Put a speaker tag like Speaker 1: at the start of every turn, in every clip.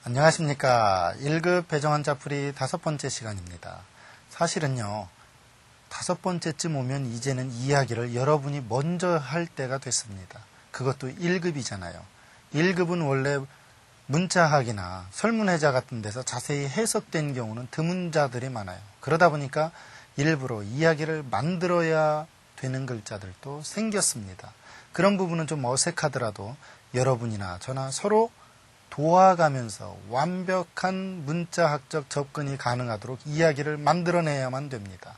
Speaker 1: 안녕하십니까. 1급 배정환자풀이 5번째 시간입니다. 사실은요, 5번째쯤 오면 이제는 이야기를 여러분이 먼저 할 때가 됐습니다. 그것도 1급이잖아요. 1급은 원래 문자학이나 설문회자 같은 데서 자세히 해석된 경우는 드문 자들이 많아요. 그러다 보니까 일부러 이야기를 만들어야 되는 글자들도 생겼습니다. 그런 부분은 좀 어색하더라도 여러분이나 저나 서로 도와가면서 완벽한 문자학적 접근이 가능하도록 이야기를 만들어내야만 됩니다.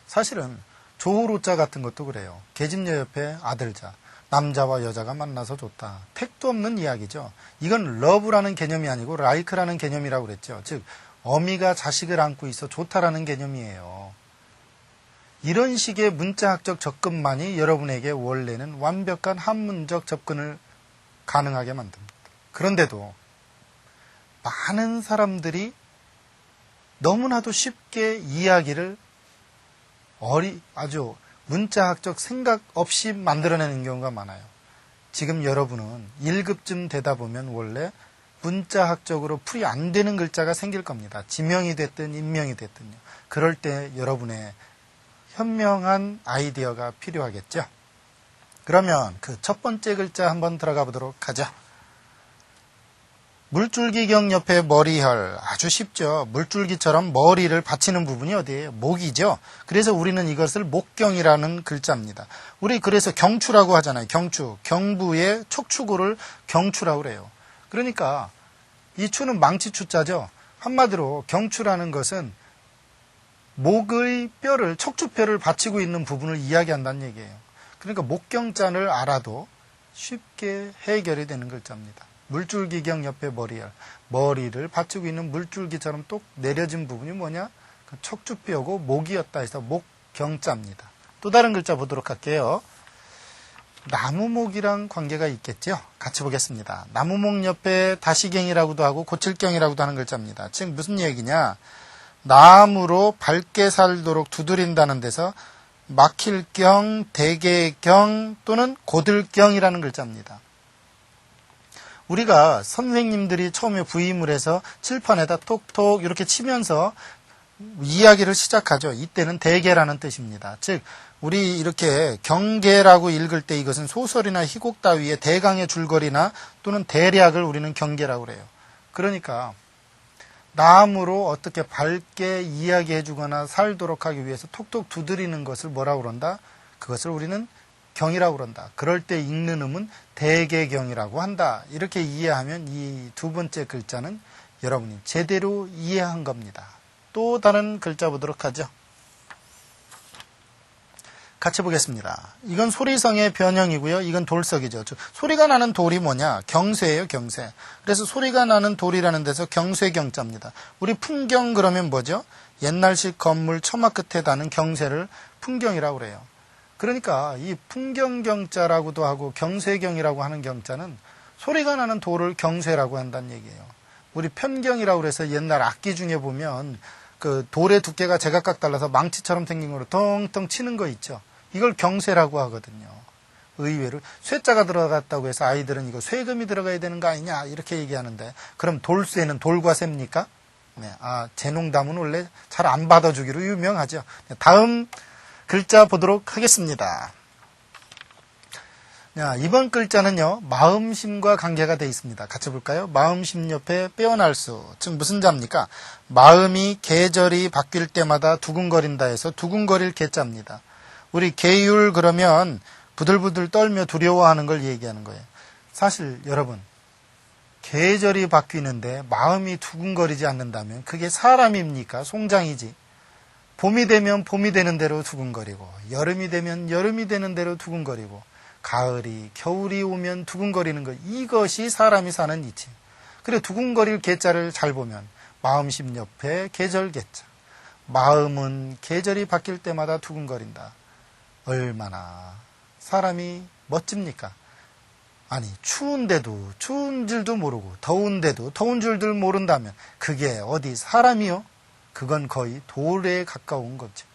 Speaker 1: 사실은 조호로자 같은 것도 그래요. 계집녀 옆에 아들자, 남자와 여자가 만나서 좋다. 택도 없는 이야기죠. 이건 러브라는 개념이 아니고 라이크라는 개념이라고 그랬죠. 즉 어미가 자식을 안고 있어 좋다라는 개념이에요. 이런 식의 문자학적 접근만이 여러분에게 원래는 완벽한 한문적 접근을 가능하게 만듭니다. 그런데도 많은 사람들이 너무나도 쉽게 이야기를 아주 문자학적 생각 없이 만들어내는 경우가 많아요. 지금 여러분은 1급쯤 되다 보면 원래 문자학적으로 풀이 안 되는 글자가 생길 겁니다. 지명이 됐든 인명이 됐든요. 그럴 때 여러분의 현명한 아이디어가 필요하겠죠. 그러면 그 첫 번째 글자 한번 들어가 보도록 하죠. 물줄기경 옆에 머리혈. 아주 쉽죠. 물줄기처럼 머리를 받치는 부분이 어디예요? 목이죠. 그래서 우리는 이것을 목경이라는 글자입니다. 우리 그래서 경추라고 하잖아요. 경추. 경부의 척추구를 경추라고 그래요. 그러니까 이 추는 망치추자죠. 한마디로 경추라는 것은 목의 뼈를, 척추뼈를 받치고 있는 부분을 이야기한다는 얘기예요. 그러니까 목경자를 알아도 쉽게 해결이 되는 글자입니다. 물줄기경 옆에 머리혈. 머리를 받치고 있는 물줄기처럼 똑 내려진 부분이 뭐냐? 그 척추뼈고 목이었다 해서 목경자입니다. 또 다른 글자 보도록 할게요. 나무목이랑 관계가 있겠죠? 같이 보겠습니다. 나무목 옆에 다시경이라고도 하고 고칠경이라고도 하는 글자입니다. 즉 무슨 얘기냐? 나무로 밝게 살도록 두드린다는 데서 막힐경, 대개경 또는 고들경이라는 글자입니다. 우리가 선생님들이 처음에 부임을 해서 칠판에다 톡톡 이렇게 치면서 이야기를 시작하죠. 이때는 대개라는 뜻입니다. 즉 우리 이렇게 경계라고 읽을 때 이것은 소설이나 희곡 따위의 대강의 줄거리나 또는 대략을 우리는 경계라고 그래요. 그러니까 나무로 어떻게 밝게 이야기해 주거나 살도록 하기 위해서 톡톡 두드리는 것을 뭐라고 그런다? 그것을 우리는 경이라고 그런다. 그럴 때 읽는 음은 대개경이라고 한다. 이렇게 이해하면 이 두 번째 글자는 여러분이 제대로 이해한 겁니다. 또 다른 글자 보도록 하죠. 같이 보겠습니다. 이건 소리성의 변형이고요. 이건 돌석이죠. 소리가 나는 돌이 뭐냐? 경쇠예요, 경쇠. 그래서 소리가 나는 돌이라는 데서 경쇠경자입니다. 우리 풍경 그러면 뭐죠? 옛날식 건물 처마 끝에 다는 경쇠를 풍경이라고 그래요. 그러니까 이 풍경경자라고도 하고 경쇠경이라고 하는 경자는 소리가 나는 돌을 경쇠라고 한다는 얘기예요. 우리 편경이라고 해서 옛날 악기 중에 보면 그 돌의 두께가 제각각 달라서 망치처럼 생긴 거로 텅텅 치는 거 있죠. 이걸 경쇠라고 하거든요. 의외로 쇠자가 들어갔다고 해서 아이들은 이거 쇠금이 들어가야 되는 거 아니냐 이렇게 얘기하는데 그럼 돌쇠는 돌과 쇠입니까? 네, 제 농담은 원래 잘 안 받아주기로 유명하죠. 다음 글자 보도록 하겠습니다. 자, 이번 글자는요, 마음심과 관계가 되어 있습니다. 같이 볼까요? 마음심 옆에 빼어날 수. 즉, 무슨 자입니까? 마음이 계절이 바뀔 때마다 두근거린다 해서 두근거릴 계자입니다. 우리 계율 그러면 부들부들 떨며 두려워하는 걸 얘기하는 거예요. 사실 여러분, 계절이 바뀌는데 마음이 두근거리지 않는다면 그게 사람입니까? 송장이지. 봄이 되면 봄이 되는 대로 두근거리고 여름이 되면 여름이 되는 대로 두근거리고 가을이 겨울이 오면 두근거리는 것 이것이 사람이 사는 이치. 그래 두근거릴 계자를 잘 보면 마음심 옆에 계절 계자. 마음은 계절이 바뀔 때마다 두근거린다. 얼마나 사람이 멋집니까? 아니, 추운데도 추운 줄도 모르고 더운데도 더운 줄도 모른다면 그게 어디 사람이요? 그건 거의 돌에 가까운 거죠.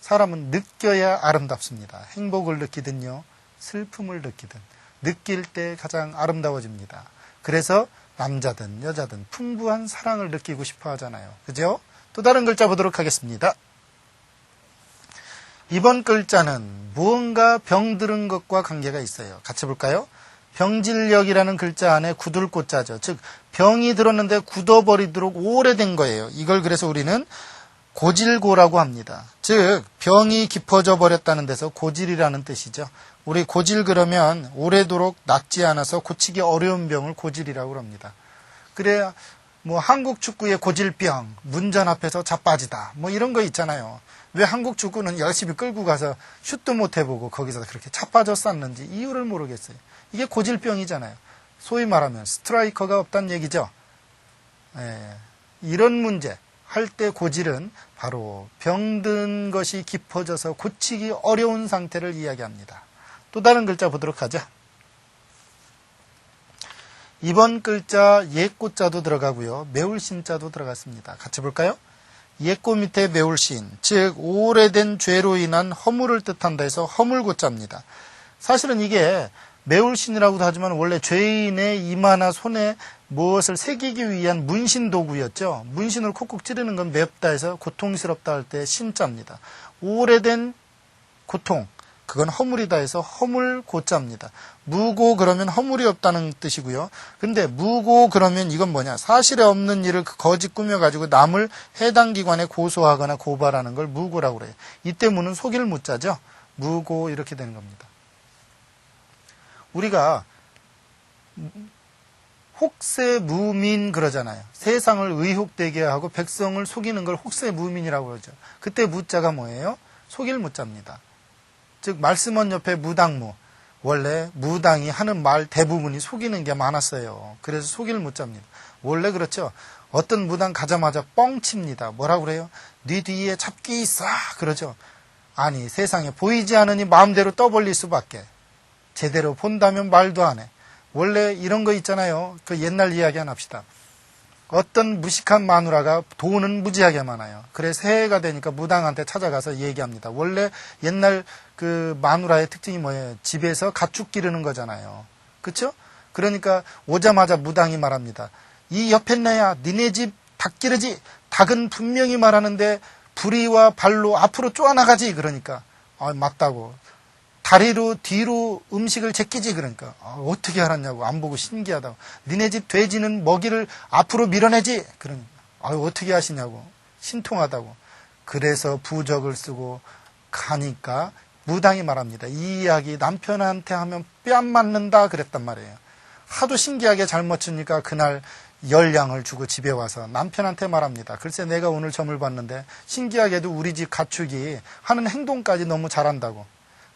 Speaker 1: 사람은 느껴야 아름답습니다. 행복을 느끼든요, 슬픔을 느끼든 느낄 때 가장 아름다워집니다. 그래서 남자든 여자든 풍부한 사랑을 느끼고 싶어 하잖아요. 그죠? 또 다른 글자 보도록 하겠습니다. 이번 글자는 무언가 병들은 것과 관계가 있어요. 같이 볼까요? 병질력이라는 글자 안에 굳을꽃자죠. 즉 병이 들었는데 굳어버리도록 오래된 거예요. 이걸 그래서 우리는 고질고라고 합니다. 즉 병이 깊어져 버렸다는 데서 고질이라는 뜻이죠. 우리 고질 그러면 오래도록 낫지 않아서 고치기 어려운 병을 고질이라고 합니다. 그래야 뭐 한국 축구의 고질병, 문전 앞에서 자빠지다 뭐 이런 거 있잖아요. 왜 한국 축구는 열심히 끌고 가서 슛도 못 해보고 거기서 그렇게 자빠졌었는지 이유를 모르겠어요. 이게 고질병이잖아요. 소위 말하면 스트라이커가 없다는 얘기죠. 이런 문제 할 때 고질은 바로 병든 것이 깊어져서 고치기 어려운 상태를 이야기합니다. 또 다른 글자 보도록 하죠. 이번 글자 옛꽃자도 들어가고요. 매울신자도 들어갔습니다. 같이 볼까요? 옛꽃 밑에 매울신, 즉 오래된 죄로 인한 허물을 뜻한다 해서 허물고자입니다. 사실은 이게 매울신이라고도 하지만 원래 죄인의 이마나 손에 무엇을 새기기 위한 문신 도구였죠. 문신을 콕콕 찌르는 건 맵다 해서 고통스럽다 할 때 신자입니다. 오래된 고통, 그건 허물이다 해서 허물고자입니다. 무고 그러면 허물이 없다는 뜻이고요. 근데 무고 그러면 이건 뭐냐? 사실에 없는 일을 거짓 꾸며가지고 남을 해당 기관에 고소하거나 고발하는 걸 무고라고 그래요. 이때 무는 속일 무자죠. 무고 이렇게 되는 겁니다. 우리가 혹세무민 그러잖아요. 세상을 의혹되게 하고 백성을 속이는 걸 혹세무민이라고 그러죠. 그때 무자가 뭐예요? 속일 무자입니다. 즉 말씀원 옆에 무당무, 원래 무당이 하는 말 대부분이 속이는 게 많았어요. 그래서 속일 무자입니다. 원래 그렇죠. 어떤 무당 가자마자 뻥칩니다. 뭐라고 그래요? 네 뒤에 잡기 있어 그러죠. 아니 세상에 보이지 않으니 마음대로 떠벌릴 수밖에. 제대로 본다면 말도 안 해. 원래 이런 거 있잖아요. 그 옛날 이야기 하나 합시다. 어떤 무식한 마누라가 돈은 무지하게 많아요. 그래 새해가 되니까 무당한테 찾아가서 얘기합니다. 원래 옛날 그 마누라의 특징이 뭐예요? 집에서 가축 기르는 거잖아요. 그렇죠? 그러니까 오자마자 무당이 말합니다. 이 옆에 내야 니네 집 닭 기르지? 닭은 분명히 말하는데 부리와 발로 앞으로 쪼아나가지. 그러니까 맞다고. 다리로 뒤로 음식을 제끼지. 그러니까 어떻게 알았냐고. 안 보고 신기하다고. 니네 집 돼지는 먹이를 앞으로 밀어내지. 그러니까 어떻게 하시냐고. 신통하다고. 그래서 부적을 쓰고 가니까 무당이 말합니다. 이 이야기 남편한테 하면 뺨 맞는다 그랬단 말이에요. 하도 신기하게 잘 맞추니까 그날 10냥을 주고 집에 와서 남편한테 말합니다. 글쎄 내가 오늘 점을 봤는데 신기하게도 우리 집 가축이 하는 행동까지 너무 잘한다고.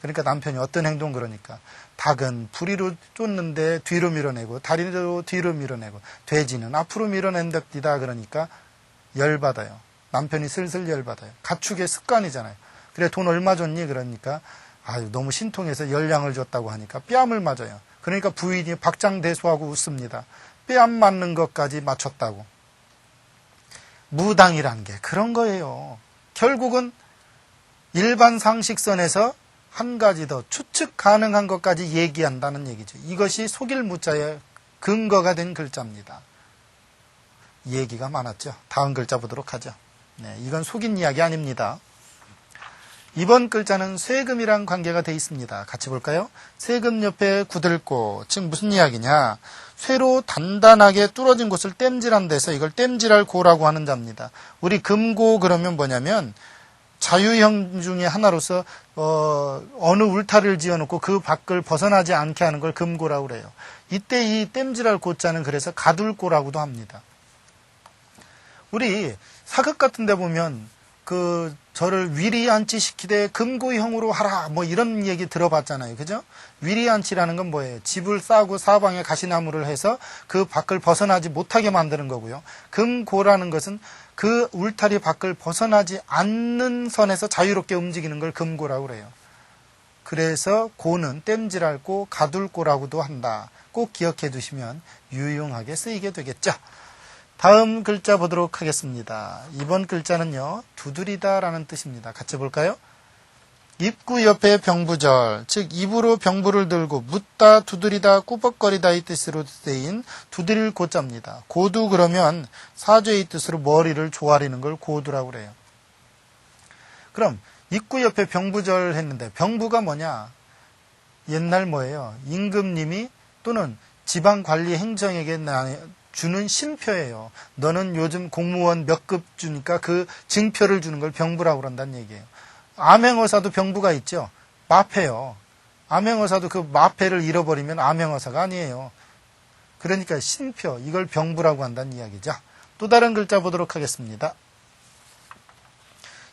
Speaker 1: 그러니까 남편이 어떤 행동 그러니까 닭은 부리로 쫓는데 뒤로 밀어내고 다리로 뒤로 밀어내고 돼지는 앞으로 밀어낸답니다. 그러니까 열받아요. 남편이 슬슬 열받아요. 가축의 습관이잖아요. 그래 돈 얼마 줬니? 그러니까 너무 신통해서 10냥을 줬다고 하니까 뺨을 맞아요. 그러니까 부인이 박장대소하고 웃습니다. 뺨 맞는 것까지 맞췄다고. 무당이란 게 그런 거예요. 결국은 일반 상식선에서 한 가지 더 추측 가능한 것까지 얘기한다는 얘기죠. 이것이 속일 무자의 근거가 된 글자입니다. 얘기가 많았죠. 다음 글자 보도록 하죠. 네, 이건 속인 이야기 아닙니다. 이번 글자는 쇠금이랑 관계가 돼 있습니다. 같이 볼까요? 쇠금 옆에 굳을고, 즉 무슨 이야기냐? 쇠로 단단하게 뚫어진 곳을 땜질한 데서 이걸 땜질할 고라고 하는 자입니다. 우리 금고 그러면 뭐냐면 자유형 중에 하나로서 어느 울타리를 지어놓고 그 밖을 벗어나지 않게 하는 걸 금고라고 그래요. 이때 이 땜질할 고자는 그래서 가둘고라고도 합니다. 우리 사극 같은 데 보면 저를 위리안치 시키되 금고형으로 하라 뭐 이런 얘기 들어봤잖아요. 그죠? 위리안치라는 건 뭐예요? 집을 싸고 사방에 가시나무를 해서 그 밖을 벗어나지 못하게 만드는 거고요. 금고라는 것은 그 울타리 밖을 벗어나지 않는 선에서 자유롭게 움직이는 걸 금고라고 그래요. 그래서 고는 땜질할 고, 가둘 고라고도 한다. 꼭 기억해 두시면 유용하게 쓰이게 되겠죠. 다음 글자 보도록 하겠습니다. 이번 글자는요, 두드리다라는 뜻입니다. 같이 볼까요? 입구 옆에 병부절, 즉 입으로 병부를 들고 묻다, 두드리다, 꾸벅거리다 이 뜻으로 쓰인 두드릴 고자입니다. 고두 그러면 사죄의 뜻으로 머리를 조아리는 걸 고두라고 그래요. 그럼 입구 옆에 병부절 했는데 병부가 뭐냐? 옛날 뭐예요? 임금님이 또는 지방관리 행정에게 주는 신표예요. 너는 요즘 공무원 몇 급 주니까 그 증표를 주는 걸 병부라고 그런다는 얘기예요. 암행어사도 병부가 있죠. 마패요. 암행어사도 그 마패를 잃어버리면 암행어사가 아니에요. 그러니까 신표, 이걸 병부라고 한다는 이야기죠. 또 다른 글자 보도록 하겠습니다.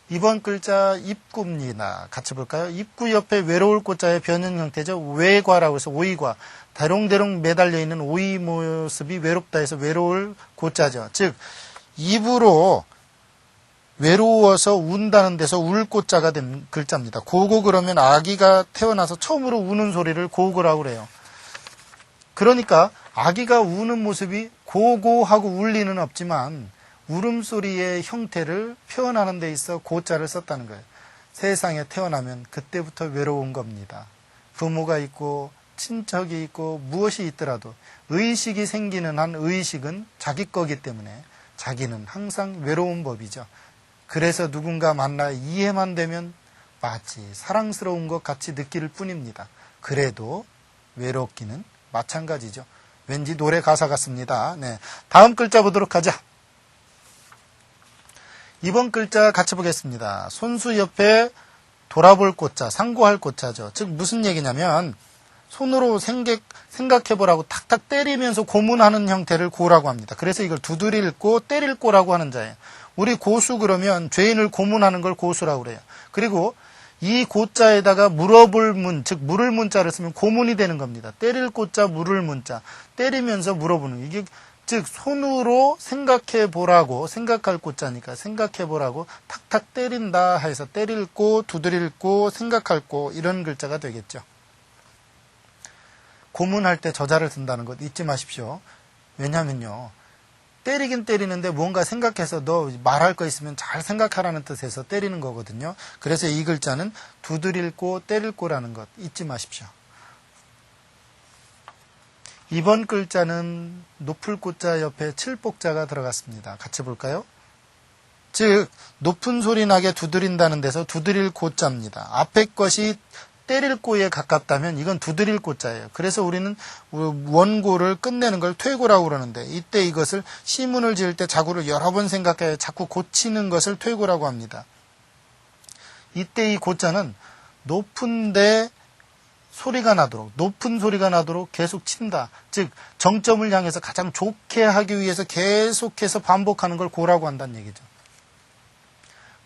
Speaker 1: 이번 글자 입구입니다. 같이 볼까요? 입구 옆에 외로울 고자의 변형 형태죠. 외과라고 해서 오이과, 대롱대롱 매달려 있는 오이 모습이 외롭다 해서 외로울 고자죠. 즉 입으로 외로워서 운다는 데서 울 고자가 된 글자입니다. 고고 그러면 아기가 태어나서 처음으로 우는 소리를 고고라고 그래요. 그러니까 아기가 우는 모습이 고고하고 울 리는 없지만 울음소리의 형태를 표현하는 데 있어 고자를 썼다는 거예요. 세상에 태어나면 그때부터 외로운 겁니다. 부모가 있고 친척이 있고 무엇이 있더라도 의식이 생기는 한 의식은 자기 거기 때문에 자기는 항상 외로운 법이죠. 그래서 누군가 만나 이해만 되면 마치 사랑스러운 것 같이 느낄 뿐입니다. 그래도 외롭기는 마찬가지죠. 왠지 노래 가사 같습니다. 네, 다음 글자 보도록 하자. 이번 글자 같이 보겠습니다. 손수 옆에 돌아볼 꽃자, 상고할 꽃자죠. 즉 무슨 얘기냐면 손으로 생각해보라고 탁탁 때리면서 고문하는 형태를 고라고 합니다. 그래서 이걸 두드릴 고, 때릴 고라고 하는 자예요. 우리 고수 그러면 죄인을 고문하는 걸 고수라고 그래요. 그리고 이 고자에다가 물어볼 문, 즉 물을 문자를 쓰면 고문이 되는 겁니다. 때릴 고자, 물을 문자, 때리면서 물어보는 이게 즉 손으로 생각해보라고, 생각할 고자니까 생각해보라고 탁탁 때린다 해서 때릴 고, 두드릴 고, 생각할 고 이런 글자가 되겠죠. 고문할 때 저자를 쓴다는 것 잊지 마십시오. 왜냐면요. 때리긴 때리는데 뭔가 생각해서 너 말할 거 있으면 잘 생각하라는 뜻에서 때리는 거거든요. 그래서 이 글자는 두드릴 고, 때릴 고라는 것 잊지 마십시오. 이번 글자는 높을 고자 옆에 칠복자가 들어갔습니다. 같이 볼까요? 즉 높은 소리 나게 두드린다는 데서 두드릴 고자입니다. 앞에 것이 때릴 고에 가깝다면 이건 두드릴 고자예요. 그래서 우리는 원고를 끝내는 걸 퇴고라고 그러는데 이때 이것을 시문을 지을 때 자구를 여러 번 생각해 자꾸 고치는 것을 퇴고라고 합니다. 이때 이 고자는 높은데 소리가 나도록, 높은 소리가 나도록 계속 친다. 즉 정점을 향해서 가장 좋게 하기 위해서 계속해서 반복하는 걸 고라고 한다는 얘기죠.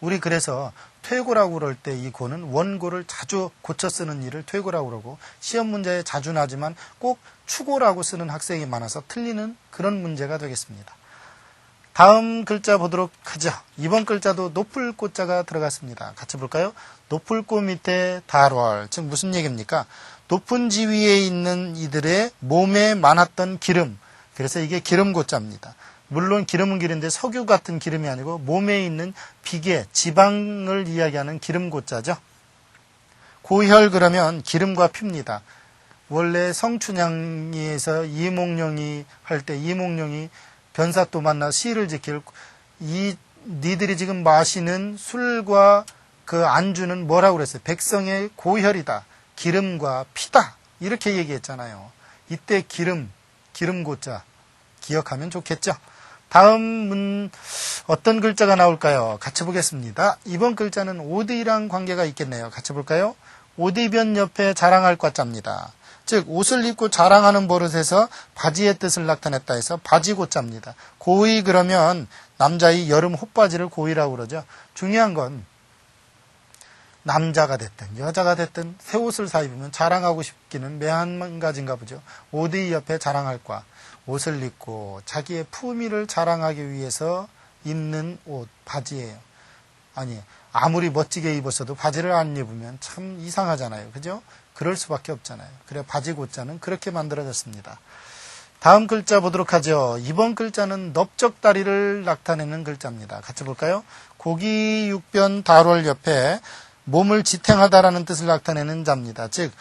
Speaker 1: 우리 그래서 퇴고라고 그럴 때 이 고는 원고를 자주 고쳐 쓰는 일을 퇴고라고 그러고 시험 문제에 자주 나지만 꼭 추고라고 쓰는 학생이 많아서 틀리는 그런 문제가 되겠습니다. 다음 글자 보도록 하죠. 이번 글자도 높을 고자가 들어갔습니다. 같이 볼까요? 높을 고 밑에 달월, 즉 무슨 얘기입니까? 높은 지위에 있는 이들의 몸에 많았던 기름, 그래서 이게 기름 고자입니다. 물론 기름은 기름인데 석유 같은 기름이 아니고 몸에 있는 비계, 지방을 이야기하는 기름 고자죠. 고혈 그러면 기름과 피입니다. 원래 성춘향에서 이몽룡이 할 때 이몽룡이 변사또 만나 시를 지킬 니들이 지금 마시는 술과 그 안주는 뭐라고 그랬어요? 백성의 고혈이다. 기름과 피다. 이렇게 얘기했잖아요. 이때 기름 고자 기억하면 좋겠죠. 다음은 어떤 글자가 나올까요? 같이 보겠습니다. 이번 글자는 오디랑 관계가 있겠네요. 같이 볼까요? 오디변 옆에 자랑할 과자입니다. 즉 옷을 입고 자랑하는 버릇에서 바지의 뜻을 나타냈다 해서 바지고자입니다. 고의 그러면 남자의 여름 옷바지를 고의라고 그러죠. 중요한 건 남자가 됐든 여자가 됐든 새 옷을 사 입으면 자랑하고 싶기는 매한 가지인가 보죠. 오디 옆에 자랑할 과, 옷을 입고 자기의 품위를 자랑하기 위해서 입는 옷, 바지예요. 아니, 아무리 멋지게 입었어도 바지를 안 입으면 참 이상하잖아요. 그죠? 그럴 수밖에 없잖아요. 그래 바지 고자는 그렇게 만들어졌습니다. 다음 글자 보도록 하죠. 이번 글자는 넓적다리를 나타내는 글자입니다. 같이 볼까요? 고기 육변 달월 옆에 몸을 지탱하다라는 뜻을 나타내는 자입니다. 즉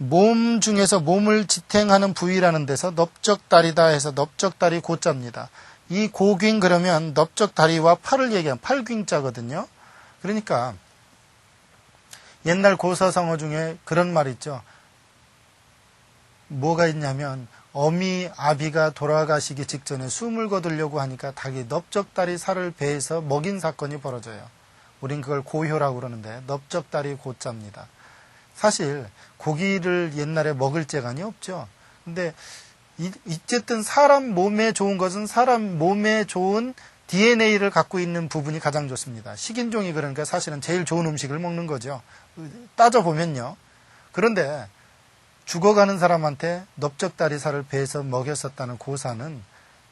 Speaker 1: 몸 중에서 몸을 지탱하는 부위라는 데서 넓적다리다 해서 넓적다리 고자입니다. 이 고균 그러면 넓적다리와 팔을 얘기하는 팔균자거든요. 그러니까 옛날 고사성어 중에 그런 말 있죠. 뭐가 있냐면 어미 아비가 돌아가시기 직전에 숨을 거두려고 하니까 닭이 넓적다리 살을 배에서 먹인 사건이 벌어져요. 우린 그걸 고효라고 그러는데 넓적다리 고자입니다. 사실 고기를 옛날에 먹을 재간이 없죠. 근데 어쨌든 사람 몸에 좋은 것은 사람 몸에 좋은 DNA를 갖고 있는 부분이 가장 좋습니다. 식인종이 그러니까 사실은 제일 좋은 음식을 먹는 거죠. 따져보면요. 그런데 죽어가는 사람한테 넓적다리 살을 배에서 먹였었다는 고사는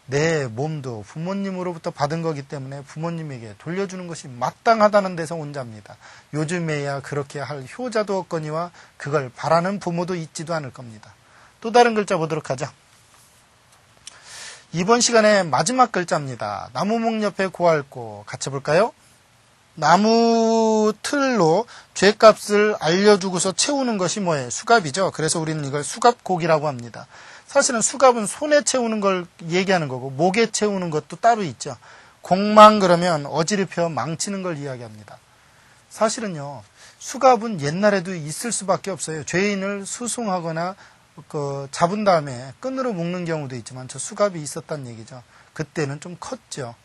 Speaker 1: 내 몸도 부모님으로부터 받은 거기 때문에 부모님에게 돌려주는 것이 마땅하다는 데서 온 자입니다. 요즘에야 그렇게 할 효자도 없거니와 그걸 바라는 부모도 있지도 않을 겁니다. 또 다른 글자 보도록 하죠. 이번 시간에 마지막 글자입니다. 나무목 옆에 고할고 같이 볼까요? 나무 틀로 죗값을 알려주고서 채우는 것이 뭐예요? 수갑이죠. 그래서 우리는 이걸 수갑고기라고 합니다. 사실은 수갑은 손에 채우는 걸 얘기하는 거고 목에 채우는 것도 따로 있죠. 공망 그러면 어지럽혀 망치는 걸 이야기합니다. 사실은요. 수갑은 옛날에도 있을 수밖에 없어요. 죄인을 수송하거나 잡은 다음에 끈으로 묶는 경우도 있지만 저 수갑이 있었다는 얘기죠. 그때는 좀 컸죠.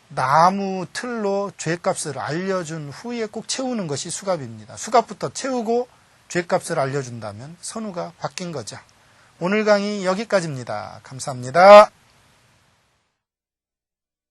Speaker 1: 나무 틀로 죗값을 알려준 후에 꼭 채우는 것이 수갑입니다. 수갑부터 채우고 죗값을 알려준다면 선우가 바뀐 거죠. 오늘 강의 여기까지입니다. 감사합니다.